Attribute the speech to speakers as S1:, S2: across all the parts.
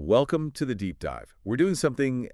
S1: welcome to the deep dive. We're doing something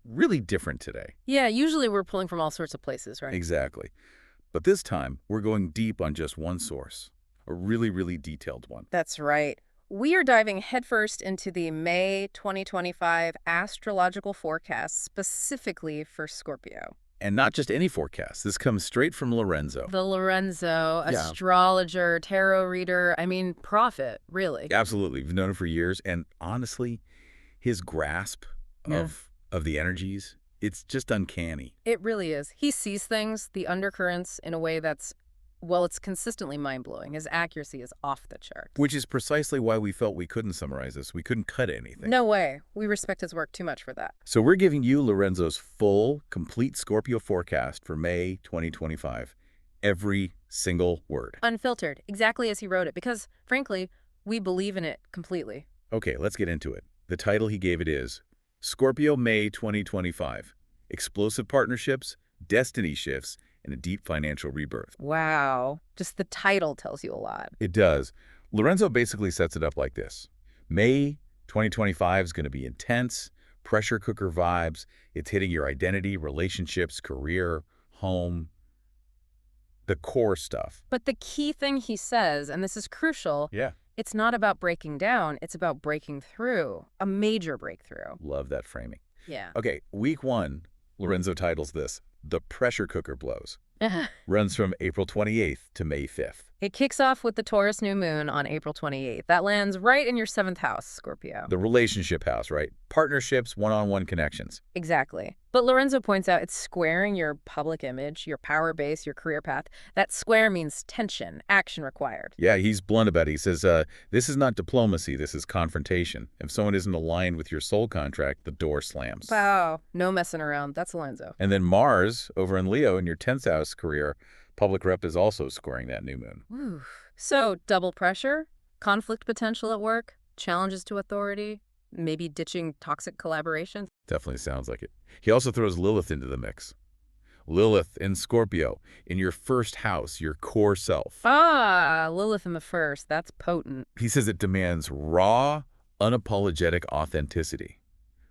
S1: really different today.
S2: Yeah, usually we're pulling from all sorts of places, right?
S1: Exactly. But this time, we're going deep on just one source, a really, really detailed one.
S2: That's right. We are diving headfirst into the May 2025 astrological forecast specifically for Scorpio.
S1: And not just any forecast. This comes straight from Lorenzo.
S2: The Lorenzo,
S1: Yeah.
S2: astrologer, tarot reader, prophet, really.
S1: Absolutely. We've known him for years. And honestly, his grasp
S2: Yeah.
S1: of the energies, it's just uncanny.
S2: It really is. He sees things, the undercurrents, in a way that's, well, it's consistently mind-blowing. His accuracy is off the charts.
S1: Which is precisely why we felt we couldn't summarize this. We couldn't cut anything.
S2: No way. We respect his work too much for that.
S1: So we're giving you Lorenzo's full, complete Scorpio forecast for May 2025. Every single word.
S2: Unfiltered, exactly as he wrote it, because, frankly, we believe in it completely.
S1: Okay, let's get into it. The title he gave it is Scorpio May 2025. Explosive partnerships, destiny shifts, and a deep financial rebirth.
S2: Wow. Just the title tells you a lot.
S1: It does. Lorenzo basically sets it up like this. May 2025 is going to be intense, pressure cooker vibes. It's hitting your identity, relationships, career, home, the core stuff.
S2: But the key thing he says, and this is crucial,
S1: Yeah.
S2: it's not about breaking down, it's about breaking through. A major breakthrough.
S1: Love that framing.
S2: Yeah.
S1: Okay, week one, Lorenzo titles this, The Pressure Cooker Blows. Runs from April 28th to May 5th.
S2: It kicks off with the Taurus new moon on April 28th. That lands right in your 7th house, Scorpio.
S1: The relationship house, right? Partnerships, one-on-one connections.
S2: Exactly. But Lorenzo points out it's squaring your public image, your power base, your career path. That square means tension, action required.
S1: Yeah, he's blunt about it. He says, this is not diplomacy, this is confrontation. If someone isn't aligned with your soul contract, the door slams.
S2: Wow. No messing around. That's Lorenzo.
S1: And then Mars, over in Leo, in your 10th house career, public rep is also squaring that new moon.
S2: Whew. So, double pressure, conflict potential at work, challenges to authority, maybe ditching toxic collaborations.
S1: Definitely sounds like it. He also throws Lilith into the mix. Lilith in Scorpio, in your first house, your core self.
S2: Ah, Lilith in the first. That's potent.
S1: He says it demands raw, unapologetic authenticity.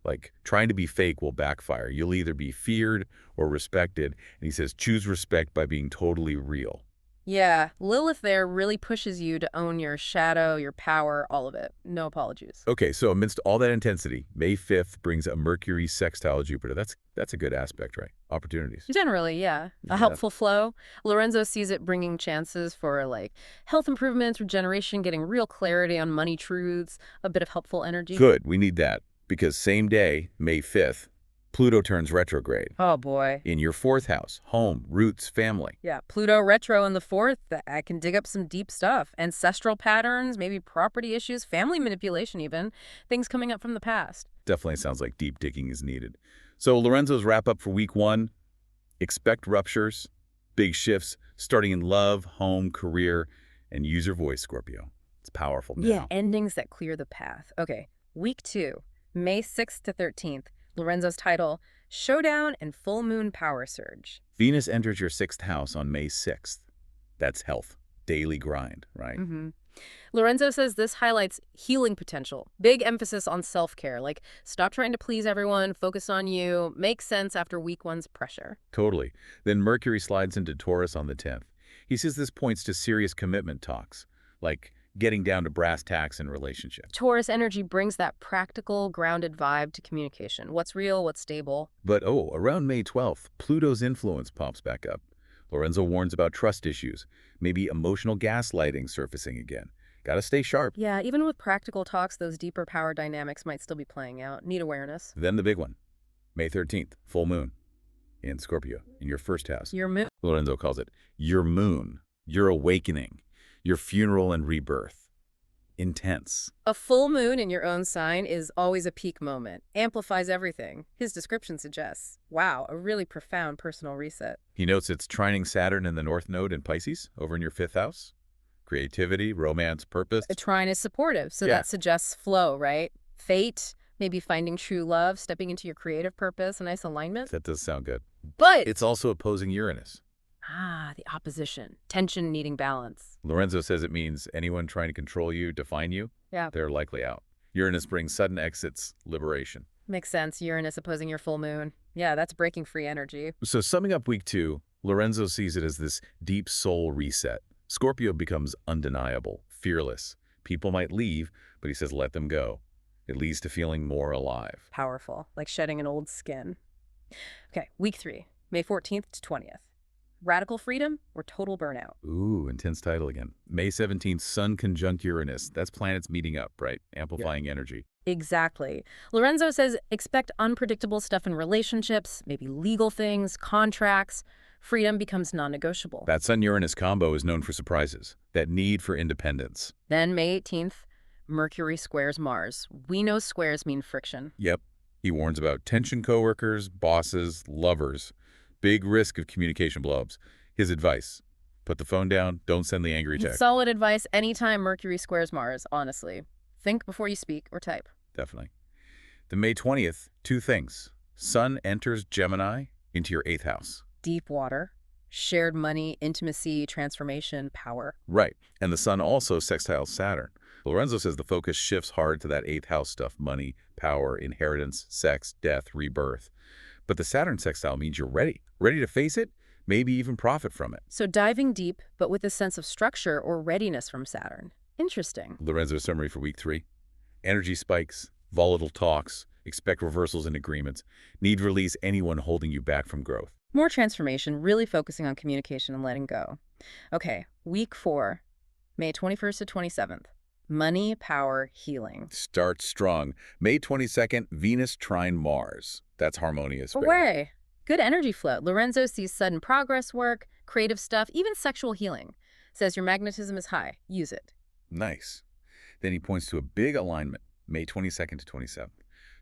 S1: Like, trying to be fake will backfire. You'll either be feared or respected. And he says, choose respect by being totally real.
S2: Yeah, Lilith there really pushes you to own your shadow, your power, all of it. No apologies.
S1: Okay, so amidst all that intensity, May 5th brings a Mercury sextile Jupiter. That's a good aspect, right? Opportunities.
S2: Generally, yeah.
S1: Yeah.
S2: A helpful flow. Lorenzo sees it bringing chances for, like, health improvements, regeneration, getting real clarity on money truths, a bit of helpful energy.
S1: Good, we need that. Because same day, May 5th, Pluto turns retrograde.
S2: Oh, boy.
S1: In your 4th house, home, roots, family.
S2: Yeah, Pluto retro in the 4th. I can dig up some deep stuff. Ancestral patterns, maybe property issues, family manipulation even. Things coming up from the past.
S1: Definitely sounds like deep digging is needed. So Lorenzo's wrap up for week one. Expect ruptures, big shifts, starting in love, home, career, and use your voice, Scorpio. It's powerful now.
S2: Yeah, endings that clear the path. Okay, week 2, May 6th to 13th. Lorenzo's title, Showdown and Full Moon Power Surge.
S1: Venus enters your 6th house on May 6th. That's health, daily grind, right?
S2: Lorenzo says this highlights healing potential. Big emphasis on self-care, like stop trying to please everyone, focus on you, make sense after week 1's pressure.
S1: Totally. Then Mercury slides into Taurus on the 10th. He says this points to serious commitment talks, like getting down to brass tacks in relationships.
S2: Taurus energy brings that practical, grounded vibe to communication. What's real, what's stable.
S1: But around May 12th, Pluto's influence pops back up. Lorenzo warns about trust issues, maybe emotional gaslighting surfacing again. Gotta stay sharp.
S2: Yeah, even with practical talks, those deeper power dynamics might still be playing out. Need awareness.
S1: Then the big one, May 13th, full moon in Scorpio, in your 1st house.
S2: Your moon.
S1: Lorenzo calls it your moon, your awakening, your funeral and rebirth. Intense.
S2: A full moon in your own sign is always a peak moment. Amplifies everything. His description suggests, wow, a really profound personal reset.
S1: He notes it's trining Saturn in the North Node in Pisces, over in your 5th house. Creativity, romance, purpose.
S2: A trine is supportive, so
S1: Yeah.
S2: that suggests flow, right? Fate, maybe finding true love, stepping into your creative purpose, a nice alignment.
S1: That does sound good.
S2: But
S1: It's also opposing Uranus.
S2: the opposition. Tension needing balance.
S1: Lorenzo says it means anyone trying to control you, define you,
S2: Yeah.
S1: they're likely out. Uranus brings sudden exits, liberation.
S2: Makes sense. Uranus opposing your full moon. Yeah, that's breaking free energy.
S1: So summing up week 2, Lorenzo sees it as this deep soul reset. Scorpio becomes undeniable, fearless. People might leave, but he says let them go. It leads to feeling more alive.
S2: Powerful, like shedding an old skin. Okay, week 3, May 14th to 20th. Radical freedom or total burnout?
S1: Ooh, intense title again. May 17th, Sun conjunct Uranus. That's planets meeting up, right? Amplifying energy.
S2: Exactly. Lorenzo says expect unpredictable stuff in relationships, maybe legal things, contracts. Freedom becomes non-negotiable.
S1: That Sun-Uranus combo is known for surprises, that need for independence.
S2: Then May 18th, Mercury squares Mars. We know squares mean friction.
S1: Yep. He warns about tension coworkers, bosses, lovers. Big risk of communication blow-ups. His advice, put the phone down, don't send the angry text.
S2: Solid advice anytime Mercury squares Mars, honestly. Think before you speak or type.
S1: Definitely. The May 20th, 2 things. Sun enters Gemini into your 8th house.
S2: Deep water, shared money, intimacy, transformation, power.
S1: Right. And the Sun also sextiles Saturn. Lorenzo says the focus shifts hard to that 8th house stuff, money, power, inheritance, sex, death, rebirth. But the Saturn sextile means you're ready to face it, maybe even profit from it.
S2: So diving deep, but with a sense of structure or readiness from Saturn. Interesting.
S1: Lorenzo's summary for week 3. Energy spikes, volatile talks, expect reversals in agreements, need release anyone holding you back from growth.
S2: More transformation, really focusing on communication and letting go. Okay, week 4, May 21st to 27th. Money, power, healing.
S1: Start strong. May 22nd, Venus trine Mars. That's harmonious.
S2: Away. Good energy flow. Lorenzo sees sudden progress work, creative stuff, even sexual healing. Says your magnetism is high. Use it.
S1: Nice. Then he points to a big alignment, May 22nd to 27th.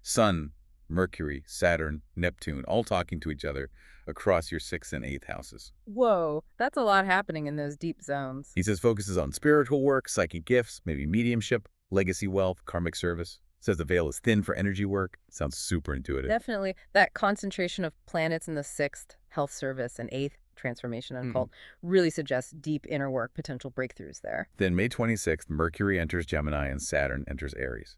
S1: Sun, Mercury, Saturn, Neptune, all talking to each other across your 6th and 8th houses.
S2: Whoa, that's a lot happening in those deep zones.
S1: He says focuses on spiritual work, psychic gifts, maybe mediumship, legacy wealth, karmic service. Says the veil is thin for energy work. Sounds super intuitive.
S2: Definitely. That concentration of planets in the 6th, health service, and 8th, transformation and occult, really suggests deep inner work, potential breakthroughs there.
S1: Then May 26th, Mercury enters Gemini and Saturn enters Aries.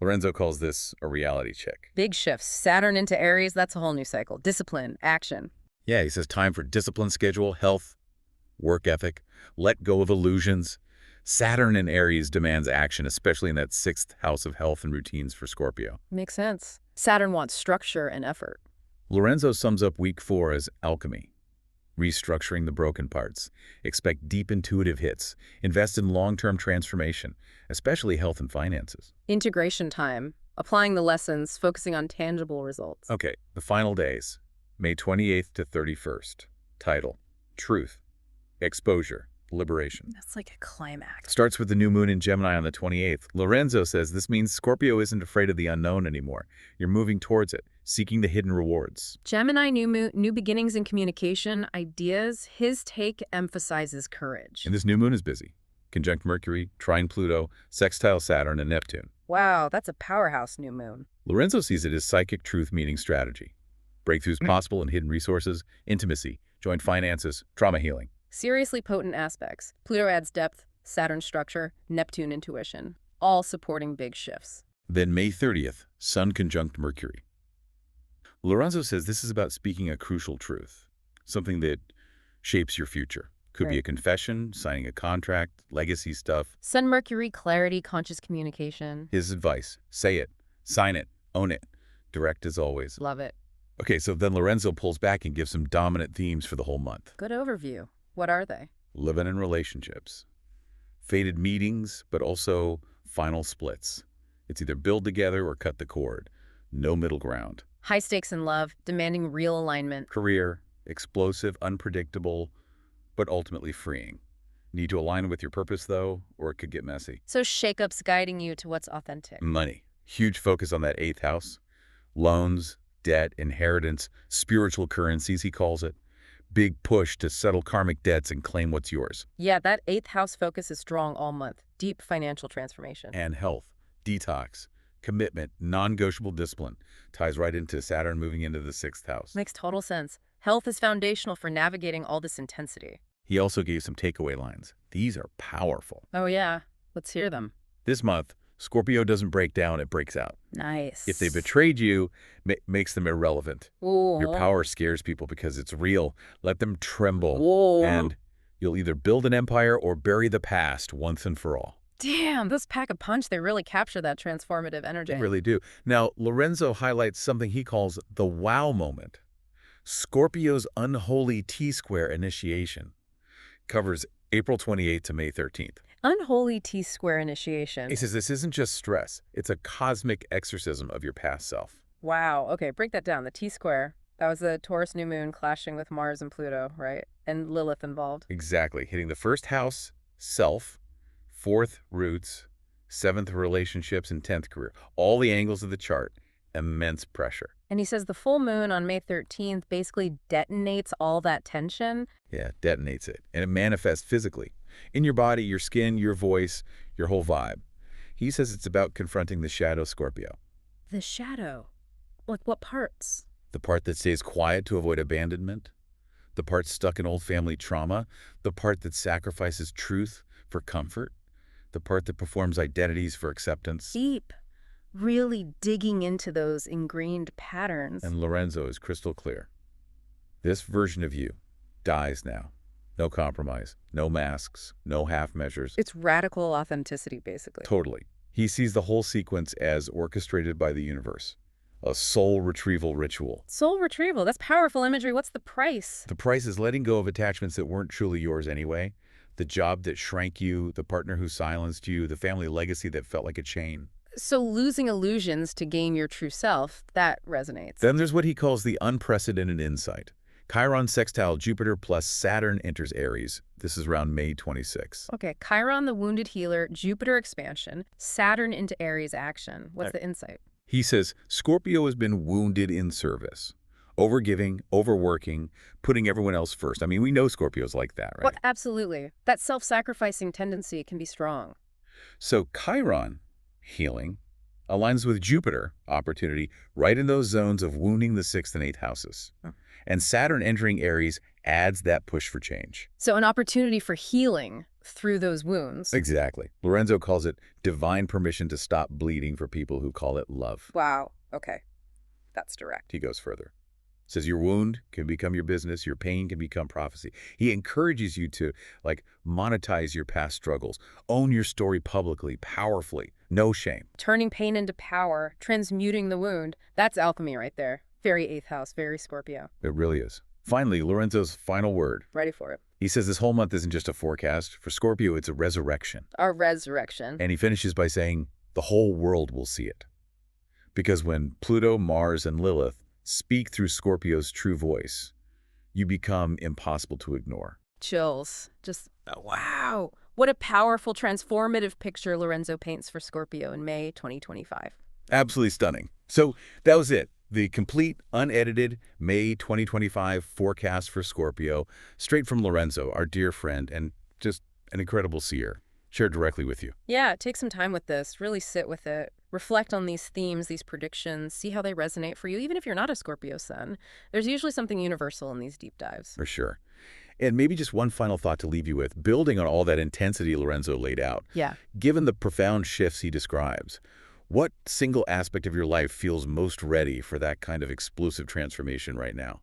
S1: Lorenzo calls this a reality check.
S2: Big shifts. Saturn into Aries, that's a whole new cycle. Discipline, action.
S1: Yeah, he says time for discipline schedule, health, work ethic, let go of illusions. Saturn in Aries demands action, especially in that 6th house of health and routines for Scorpio.
S2: Makes sense. Saturn wants structure and effort.
S1: Lorenzo sums up week 4 as alchemy. Restructuring the broken parts. Expect deep intuitive hits. Invest in long-term transformation, especially health and finances.
S2: Integration time. Applying the lessons, focusing on tangible results.
S1: Okay, the final days. May 28th to 31st. Title, Truth, Exposure, Liberation.
S2: That's like a climax.
S1: Starts with the new moon in Gemini on the 28th. Lorenzo says this means Scorpio isn't afraid of the unknown anymore. You're moving towards it, seeking the hidden rewards.
S2: Gemini, new beginnings in communication, ideas. His take emphasizes courage.
S1: And this new moon is busy. Conjunct Mercury, trine Pluto, sextile Saturn, and Neptune.
S2: Wow, that's a powerhouse new moon.
S1: Lorenzo sees it as psychic truth meeting strategy. Breakthroughs possible in hidden resources, intimacy, joint finances, trauma healing.
S2: Seriously potent aspects. Pluto adds depth, Saturn structure, Neptune intuition, all supporting big shifts.
S1: Then May 30th, Sun conjunct Mercury. Lorenzo says this is about speaking a crucial truth, something that shapes your future. Could be a confession, signing a contract, legacy stuff.
S2: Sun Mercury, clarity, conscious communication.
S1: His advice, say it, sign it, own it. Direct as always.
S2: Love it.
S1: Okay, so then Lorenzo pulls back and gives some dominant themes for the whole month.
S2: Good overview. What are they?
S1: Living in relationships. Fated meetings, but also final splits. It's either build together or cut the cord. No middle ground.
S2: High stakes in love, demanding real alignment.
S1: Career, explosive, unpredictable, but ultimately freeing. Need to align with your purpose, though, or it could get messy.
S2: So shakeups guiding you to what's authentic.
S1: Money. Huge focus on that 8th house. Loans, debt, inheritance, spiritual currencies, he calls it. Big push to settle karmic debts and claim what's yours.
S2: Yeah, that 8th house focus is strong all month. Deep financial transformation.
S1: And health, detox, commitment, non-negotiable discipline. Ties right into Saturn moving into the 6th house.
S2: Makes total sense. Health is foundational for navigating all this intensity.
S1: He also gave some takeaway lines. These are powerful.
S2: Oh yeah, let's hear them.
S1: This month, Scorpio doesn't break down, it breaks out.
S2: Nice.
S1: If they betrayed you, makes them irrelevant.
S2: Ooh.
S1: Your power scares people because it's real. Let them tremble.
S2: Whoa.
S1: And you'll either build an empire or bury the past once and for all.
S2: Damn, those pack a punch. They really capture that transformative energy.
S1: They really do. Now, Lorenzo highlights something he calls the wow moment. Scorpio's unholy T-square initiation covers April 28th to May 13th.
S2: Unholy T-square initiation.
S1: He says this isn't just stress. It's a cosmic exorcism of your past self.
S2: Wow. Okay, break that down. The T-square. That was the Taurus new moon clashing with Mars and Pluto, right? And Lilith involved.
S1: Exactly. Hitting the first house, self, fourth, roots, seventh, relationships, and 10th, career. All the angles of the chart. Immense pressure.
S2: And he says the full moon on May 13th basically detonates all that tension.
S1: Yeah, detonates it. And it manifests physically. In your body, your skin, your voice, your whole vibe. He says it's about confronting the shadow Scorpio.
S2: The shadow? Like what parts?
S1: The part that stays quiet to avoid abandonment. The part stuck in old family trauma. The part that sacrifices truth for comfort. The part that performs identities for acceptance.
S2: Deep. Really digging into those ingrained patterns.
S1: And Lorenzo is crystal clear. This version of you dies now. No compromise, no masks, no half measures.
S2: It's radical authenticity, basically.
S1: Totally. He sees the whole sequence as orchestrated by the universe. A soul retrieval ritual.
S2: Soul retrieval, that's powerful imagery. What's the price?
S1: The price is letting go of attachments that weren't truly yours anyway. The job that shrank you, the partner who silenced you, the family legacy that felt like a chain.
S2: So losing illusions to gain your true self, that resonates.
S1: Then there's what he calls the unprecedented insight. Chiron sextile Jupiter plus Saturn enters Aries. This is around May 26.
S2: Okay, Chiron the wounded healer, Jupiter expansion, Saturn into Aries action. What's the insight?
S1: He says Scorpio has been wounded in service. Overgiving, overworking, putting everyone else first. I mean, we know Scorpio's like that, right?
S2: Well, absolutely. That self-sacrificing tendency can be strong.
S1: So Chiron, healing, aligns with Jupiter, opportunity, right in those zones of wounding the 6th and 8th houses. And Saturn entering Aries adds that push for change.
S2: So an opportunity for healing through those wounds.
S1: Exactly. Lorenzo calls it divine permission to stop bleeding for people who call it love.
S2: Wow. Okay. That's direct.
S1: He goes further. Says your wound can become your business, your pain can become prophecy. He encourages you to, monetize your past struggles. Own your story publicly, powerfully, no shame.
S2: Turning pain into power, transmuting the wound. That's alchemy right there. Very 8th house, very Scorpio.
S1: It really is. Finally, Lorenzo's final word.
S2: Ready for it.
S1: He says this whole month isn't just a forecast. For Scorpio, it's a resurrection.
S2: A resurrection.
S1: And he finishes by saying, the whole world will see it. Because when Pluto, Mars, and Lilith speak through Scorpio's true voice, you become impossible to ignore.
S2: Chills. Just, wow. What a powerful, transformative picture Lorenzo paints for Scorpio in May 2025.
S1: Absolutely stunning. So that was it. The complete, unedited May 2025 forecast for Scorpio, straight from Lorenzo, our dear friend, and just an incredible seer, shared directly with you.
S2: Yeah, take some time with this. Really sit with it. Reflect on these themes, these predictions, see how they resonate for you. Even if you're not a Scorpio sun, there's usually something universal in these deep dives.
S1: For sure. And maybe just one final thought to leave you with, building on all that intensity Lorenzo laid out.
S2: Yeah.
S1: Given the profound shifts he describes, what single aspect of your life feels most ready for that kind of explosive transformation right now?